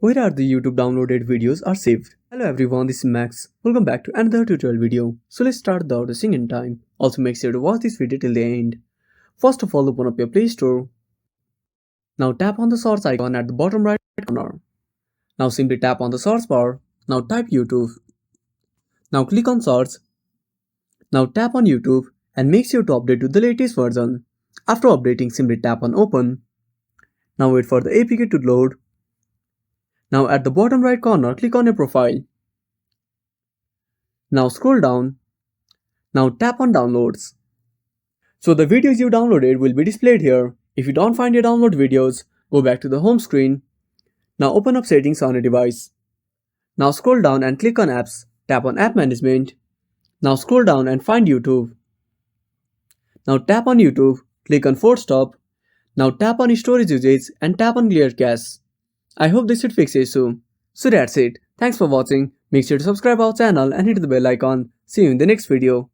Where are the YouTube downloaded videos are saved? Hello everyone, this is Max. Welcome back to another tutorial video. So let's start without wasting any time. Also make sure to watch this video till the end. First of all, open up your Play Store. Now tap on the search icon at the bottom right corner. Now simply tap on the search bar. Now type YouTube. Now click on search. Now tap on YouTube and make sure to update to the latest version. After updating, simply tap on open. Now wait for the APK to load. Now at the bottom right corner, click on your profile. Now scroll down. Now tap on downloads. So the videos you downloaded will be displayed here. If you don't find your download videos, go back to the home screen. Now open up settings on your device. Now scroll down and click on apps. Tap on app management. Now scroll down and find YouTube. Now tap on YouTube, click on force stop. Now tap on storage usage and tap on clear cache. I hope this should fix the issue. So that's it. Thanks for watching. Make sure to subscribe our channel and hit the bell icon. See you in the next video.